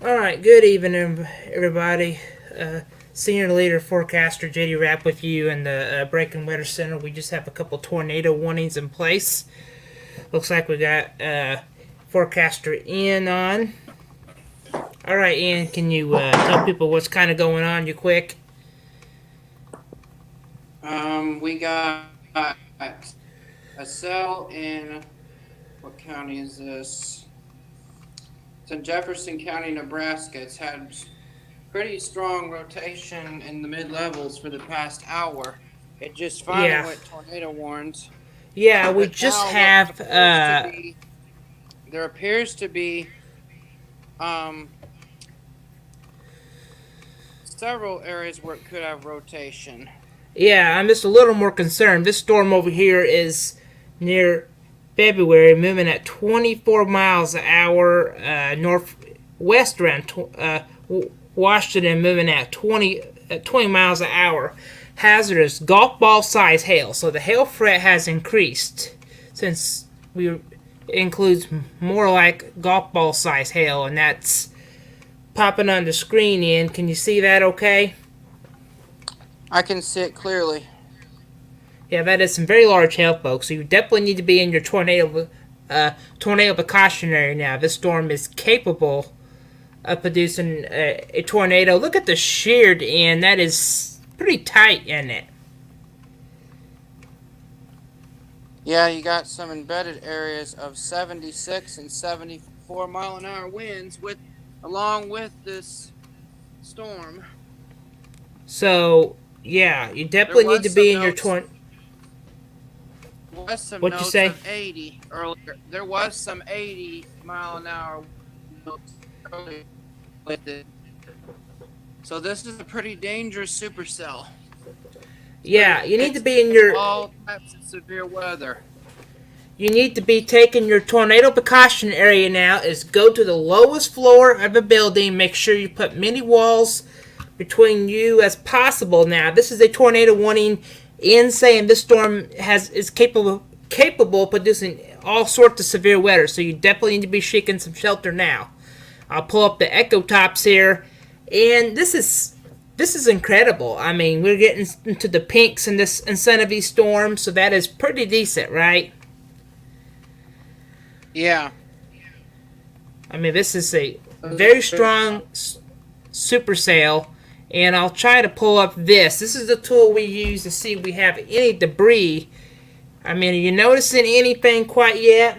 All right, good evening, everybody. Senior Leader Forecaster JD Rapp with you in the Breaking Weather Center. We just have a couple tornado warnings in place. Looks like we got Forecaster Ian on. All right, Ian, can you tell people what's kind of going on? You quick. We got a cell in what county is this? It's in Jefferson County, Nebraska. It's had pretty strong rotation in the mid levels for the past hour. It just finally Yeah, went tornado warns, yeah. We but just now what have appears to be there appears to be um several areas where it could have rotation. yeah. I'm just a little more concerned. This storm over here is near February, moving at 24 miles an hour northwest around Washington, moving at 20 miles an hour. Hazardous golf ball size hail. So the hail threat has increased since we it includes more like golf ball size hail, and that's popping on the screen. In can you see that? Okay. I can see it clearly. Yeah, that is some very large hail, folks. So you definitely need to be in your tornado precautionary now. This storm is capable of producing a tornado. Look at the sheared end. That is pretty tight in it. Yeah, you got some embedded areas of 76 and 74 mile an hour winds with along with this storm. So yeah, you There definitely need to was be some in your notes torn. was some What you notes say? of 80 earlier. There was some 80 mile an hour notes earlier with it. So this is a pretty dangerous supercell. Yeah, you need to It's be in your. all types of severe weather. You need to be taking your tornado precaution area now. Is go to the lowest floor of a building. Make sure you put many walls between you as possible. Now, this is a tornado warning in saying this storm is capable of producing all sorts of severe weather. So you definitely need to be seeking some shelter now. I'll pull up the echo tops here, and this is incredible. I mean, we're getting into the pinks in some of these storms, so that is pretty decent, right? Yeah. I mean, this is a very strong supercell, and I'll try to pull up this. This is the tool we use to see if we have any debris. I mean, are you noticing anything quite yet?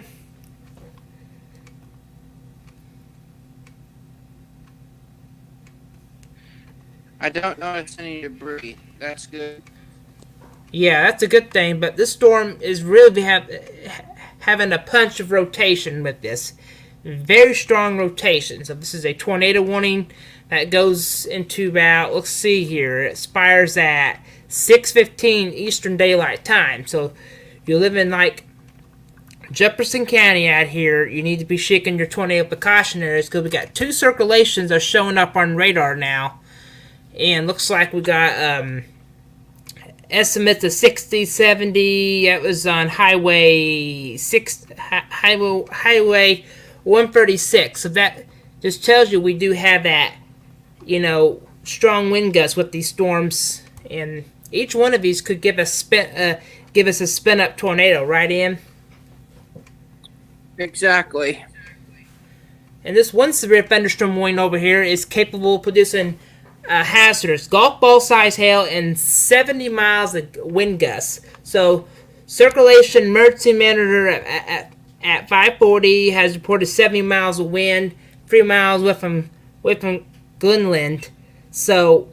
I don't notice any debris. That's good. Yeah, that's a good thing, but this storm is really having a punch of rotation with this. Very strong rotation. So this is a tornado warning that goes into about, let's see here, it expires at 6:15 Eastern Daylight Time. So you live in like Jefferson County out here, you need to be shaking your tornado precaution areas because we got two circulations that are showing up on radar now. And looks like we got estimates of 60, 70. That was on Highway 136. So that just tells you we do have that, strong wind gusts with these storms, and each one of these could give us a spin up tornado, right, in. Exactly. And this one severe thunderstorm warning over here is capable of producing hazardous golf ball size hail and 70 miles of wind gusts. So, circulation emergency monitor at 5:40 has reported 70 miles of wind, 3 miles away from Glenland. So,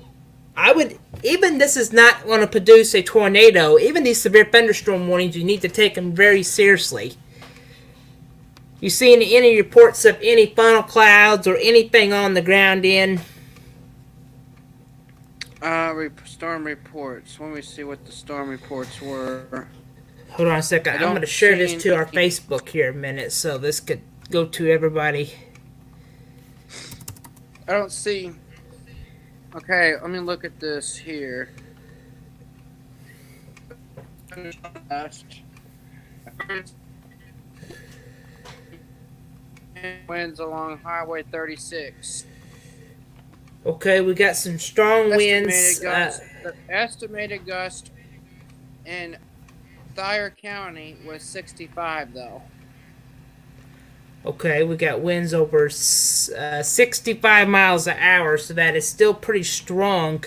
I would, even this is not going to produce a tornado, even these severe thunderstorm warnings, you need to take them very seriously. You seen any reports of any funnel clouds or anything on the ground in? Storm reports. Let me see what the storm reports were. Hold on a second. I I'm going don't to share this see to our any. Facebook here in a minute so this could go to everybody. I don't see. Okay, let me look at this here. Winds along Highway 36. Okay, we got some strong winds. The estimated gust in Thayer County was 65, though. Okay, we got winds over 65 miles an hour, so that is still pretty strong.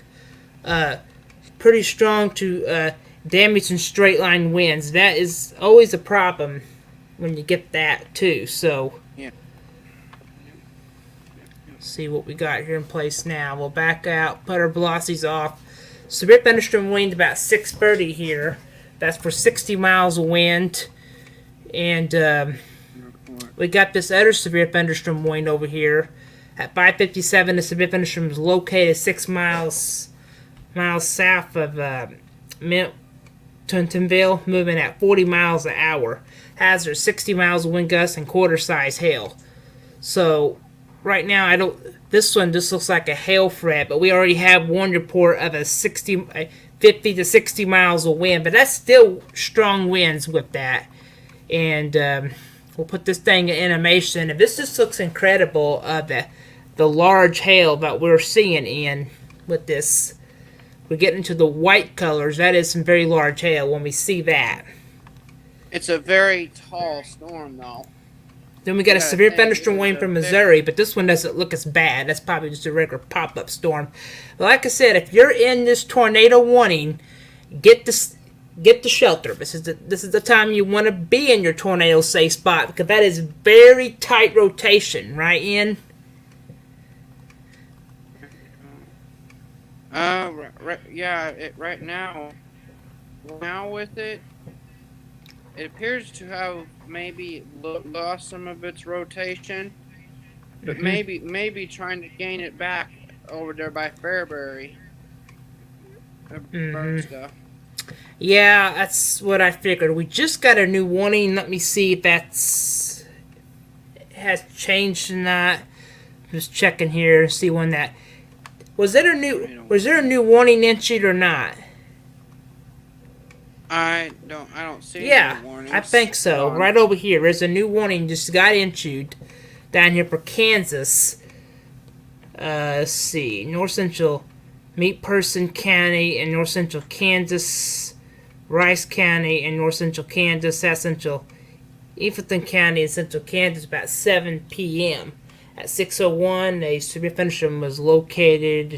Pretty strong to damage some straight line winds. That is always a problem when you get that too. So, Yeah. see what we got here in place now. We'll back out, put our velocities off. Severe thunderstorm wind about 6:30 here. That's for 60 miles of wind, and we got this other severe thunderstorm wind over here at 5:57. The severe thunderstorm is located 6 miles south of Miltonville, moving at 40 miles an hour. Hazard 60 miles of wind gusts and quarter size hail. So right now, I don't. This one just looks like a hail threat, but we already have one report of a 50 to 60 miles of wind, but that's still strong winds with that. And we'll put this thing in animation. And this just looks incredible. The large hail that we're seeing in with this. We get into the white colors. That is some very large hail when we see that. It's a very tall storm, though. Then we got a severe thunderstorm wind from Missouri, but this one doesn't look as bad. That's probably just a regular pop-up storm. But like I said, if you're in this tornado warning, get the shelter. This is the time you want to be in your tornado safe spot, because that is very tight rotation, right, Ian? Right now with it appears to have maybe lost some of its rotation, but maybe trying to gain it back over there by Fairbury. Yeah, that's what I figured. We just got a new warning. Let me see if that's has changed or not. Just checking here to see when that was there a new warning issued or not? I don't see Yeah, any warnings. I think so. Right over here, there's a new warning just got issued down here for Kansas. Let's see, North Central, McPherson County and North Central Kansas, Rice County and North Central Kansas, South Central Eatonton County and Central Kansas about 7 p.m. At 6:01, a severe thunderstorm was located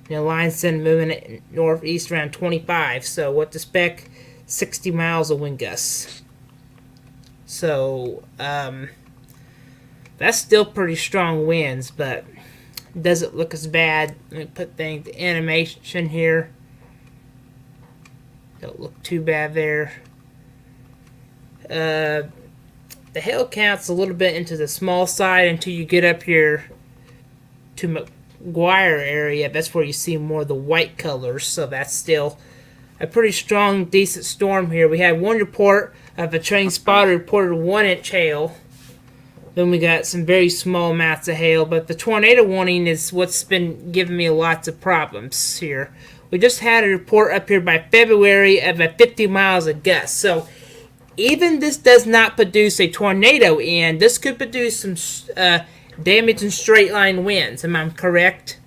in the line center moving northeast around 25. So what to expect? 60 miles of wind gusts. So that's still pretty strong winds, but doesn't look as bad. Let me put things to animation here. Don't look too bad there. The hail count's a little bit into the small side until you get up here to McGuire area. That's where you see more of the white colors. So that's still a pretty strong, decent storm here. We had one report of a train spotter reported 1-inch hail. Then we got some very small amounts of hail. But the tornado warning is what's been giving me lots of problems here. We just had a report up here by February of a 50 miles of gust. So even this does not produce a tornado, and this could produce some damage and straight line winds. Am I correct?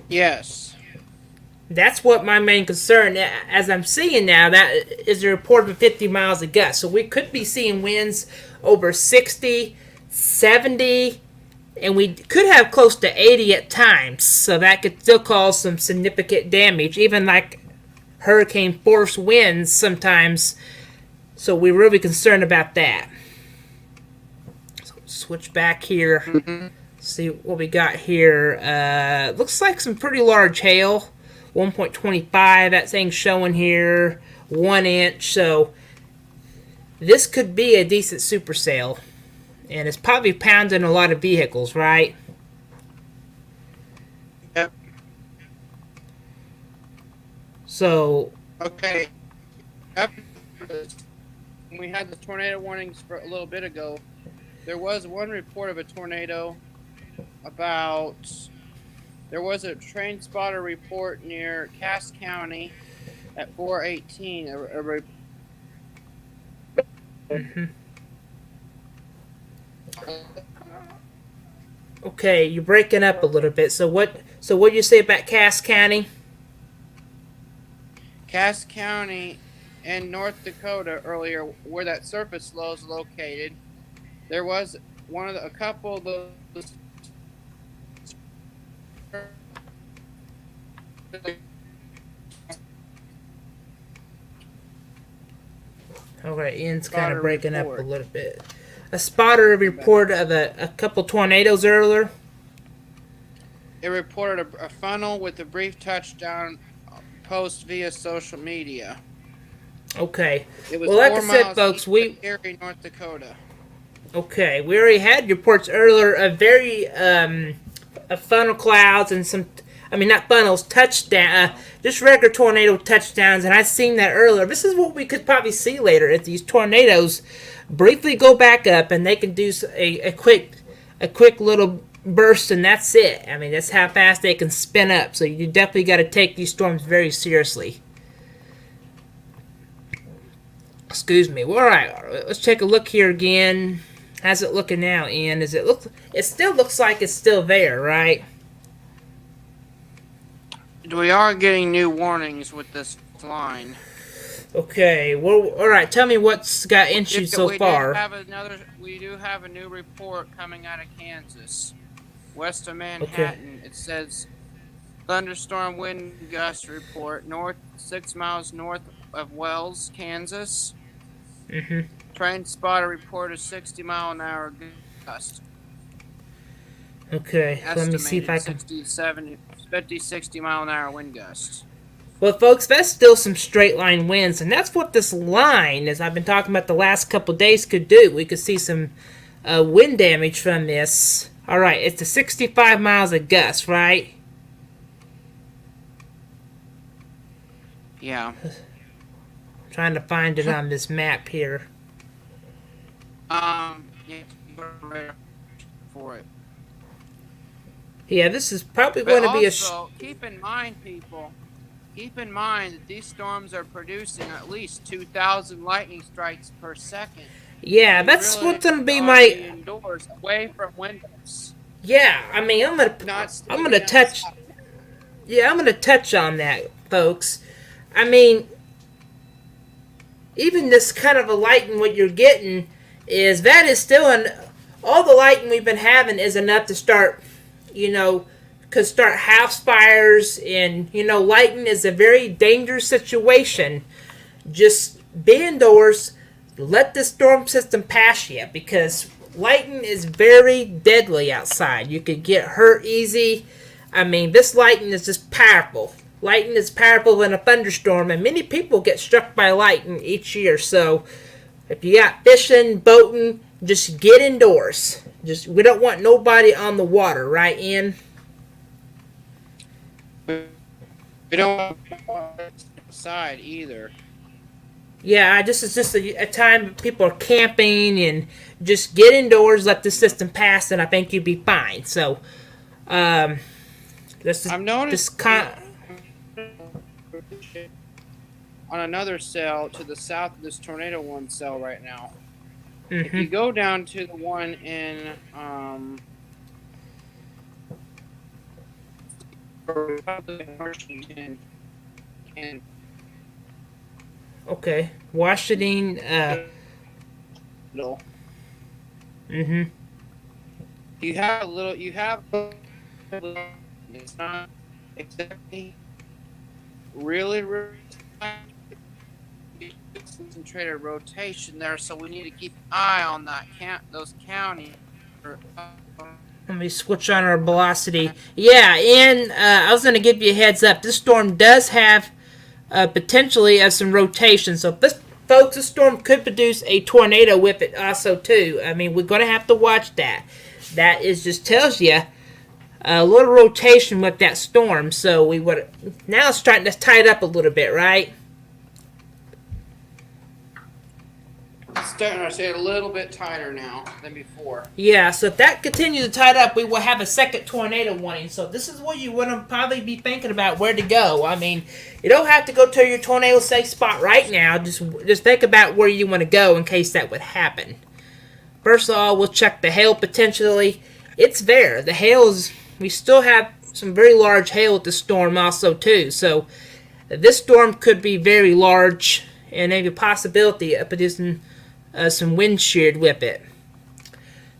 Yes. That's what my main concern, as I'm seeing now, that is a report of 50 miles of gust. So we could be seeing winds over 60, 70, and we could have close to 80 at times. So that could still cause some significant damage, even like hurricane force winds sometimes. So we're really concerned about that. So switch back here. See what we got here. Looks like some pretty large hail. 1.25, that thing's showing here. 1 inch. So this could be a decent supercell. And it's probably pounding a lot of vehicles, right? Yep. So. Okay. When we had the tornado warnings for a little bit ago, there was one report of a tornado there was a train spotter report near Cass County at 4:18. Okay, you're breaking up a little bit. So what? So what do you say about Cass County? Cass County in North Dakota earlier, where that surface low is located, there was a couple of those. All right, Ian's kind Spotter of breaking up a report. little bit. A spotter report of a couple tornadoes earlier. It reported a funnel with a brief touchdown post via social media. Okay. It was Well, like 4 I said, miles folks, east we of Gary, North Dakota. okay. We already had reports earlier of very of funnel clouds and some. I mean, not funnels, touchdown, just regular tornado touchdowns, and I've seen that earlier. This is what we could probably see later if these tornadoes briefly go back up and they can do a quick little burst, and that's it. I mean, that's how fast they can spin up. So you definitely got to take these storms very seriously. Excuse me. Well, all right, let's take a look here again. How's it looking now, Ian? Is it look? It still looks like it's still there, right? We are getting new warnings with this line. Okay. Well, all right. Tell me what's got issued so far. We do have a new report coming out of Kansas, west of Manhattan. It says thunderstorm wind gust report 6 miles north of Wells, Kansas. Mhm. Train spotter report a 60-mile-an-hour gust. Okay. Let me see if I can. 50-60-mile-an-hour wind gusts. Well, folks, that's still some straight line winds, and that's what this line, as I've been talking about the last couple of days, could do. We could see some wind damage from this. All right, it's the 65 miles a gust, right? Yeah. Trying to find it on this map here. Yeah, for it. Yeah, this is probably But going to be also, keep in mind, people, keep in mind that these storms are producing at least 2,000 lightning strikes per second. Yeah, that's really what's going to be ought my. to be indoors, away from windows. Yeah, I mean, I'm gonna touch. Yeah, I'm gonna touch on that, folks. I mean, even this kind of a lighting, what you're getting is that is still all the lighting we've been having is enough to start, could start house fires, and lighting is a very dangerous situation. Just be indoors, let the storm system pass you, because lighting is very deadly outside. You could get hurt easy. I mean, this lightning is just powerful. Lightning is powerful in a thunderstorm, and many people get struck by lightning each year. So, if you got fishing, boating, just get indoors. We don't want nobody on the water, right, Ian? We don't want outside either. Yeah, this is just a time people are camping, and just get indoors, let the system pass, and I think you'll be fine. So, this is I've noticed this on another cell to the south of this tornado one cell right now. If Mm-hmm. you go down to the one in Washington, and Okay, Washington. no, Mm-hmm. you have a little. It's not exactly really concentrated rotation there, so we need to keep an eye on that those counties. Let me switch on our velocity. Yeah, and I was going to give you a heads up. This storm does have potentially some rotation. So, folks, this storm could produce a tornado with it also, too. I mean, we're going to have to watch that. That just tells you a little rotation with that storm. So, now it's starting to tighten up a little bit, right? Starting to stay a little bit tighter now than before. Yeah, so if that continues to tighten up, we will have a second tornado warning. So this is what you want to probably be thinking about, where to go. I mean, you don't have to go to your tornado safe spot right now. Just think about where you want to go in case that would happen. First of all, we'll check the hail potentially. it's there. The hail is. We still have some very large hail with the storm also too. So this storm could be very large and maybe a possibility of producing some wind shear with it.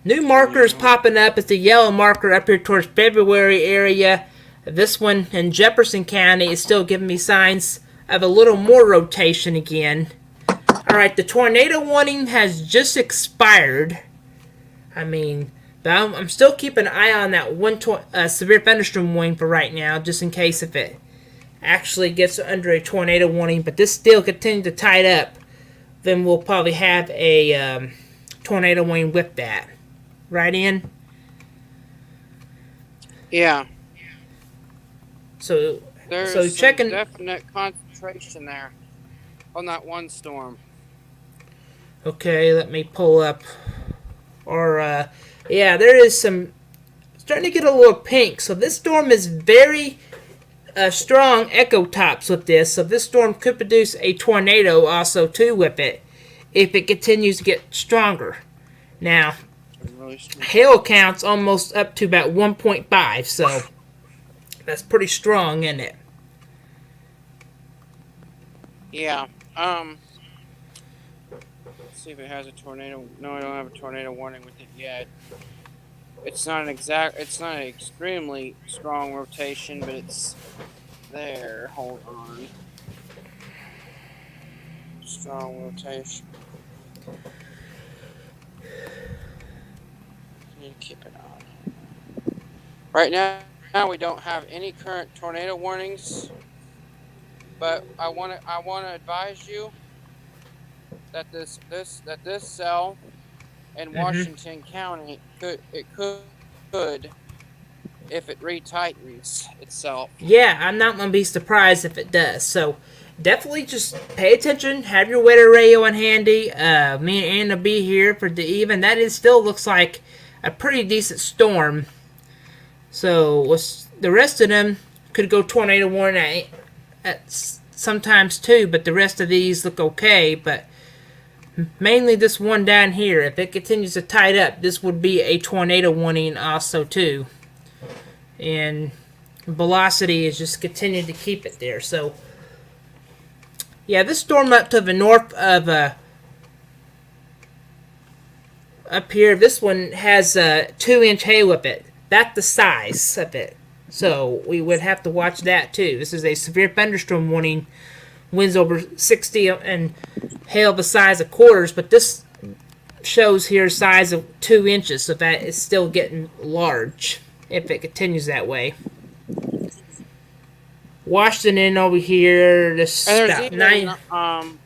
New markers popping up is the yellow marker up here towards February area. This one in Jefferson County is still giving me signs of a little more rotation again. Alright, the tornado warning has just expired. But I'm still keeping an eye on that one severe thunderstorm warning for right now, just in case if it actually gets under a tornado warning. But this still continues to tide up, then we'll probably have a tornado warning with that. Right, Ian? Yeah. So There's checking. definite concentration there on that one storm. Okay, let me pull up. Yeah, there is some starting to get a little pink. So this storm is very strong echo tops with this. So this storm could produce a tornado also too with it if it continues to get stronger. Now, hail count's almost up to about 1.5. So that's pretty strong, isn't it? Yeah. Let's see if it has a tornado. No, I don't have a tornado warning with it yet. It's not an extremely strong rotation, but it's there. Hold on. Strong rotation. Need to keep it on. Right now we don't have any current tornado warnings, but I want to advise you that this cell in Washington County could if it retightens itself. Yeah, I'm not going to be surprised if it does. So definitely just pay attention. Have your weather radio on handy. Me and Anna will be here for the even. That still looks like a pretty decent storm. So the rest of them could go tornado warning at sometimes too, but the rest of these look okay. But mainly this one down here, if it continues to tide up, this would be a tornado warning also too. And velocity is just continuing to keep it there. So yeah, this storm up to the north of up here, this one has 2-inch hail with it. That's the size of it. So we would have to watch that too. This is a severe thunderstorm warning. Winds over 60 and hail the size of quarters, but this shows here size of 2 inches, so that is still getting large if it continues that way. Washington over here, this about 9.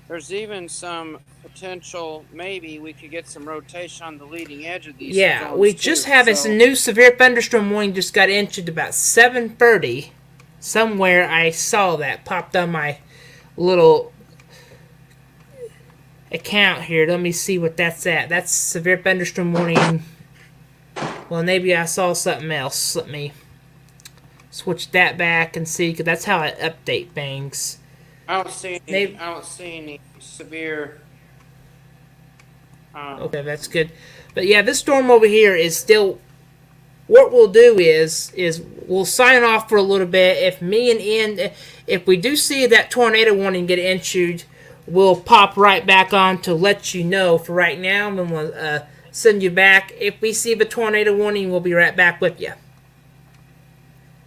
There's even some potential. Maybe we could get some rotation on the leading edge of these. Yeah, we just have this new severe thunderstorm warning just got issued about 7:30. Somewhere I saw that popped on my little account here. Let me see what that's at. That's severe thunderstorm warning. Well, maybe I saw something else. Let me switch that back and see, because that's how I update things. I don't see any severe. Okay, that's good. But yeah, this storm over here is still. What we'll do is we'll sign off for a little bit. If me and Ian, if we do see that tornado warning get issued, we'll pop right back on to let you know. For right now, and we'll send you back. If we see the tornado warning, we'll be right back with you.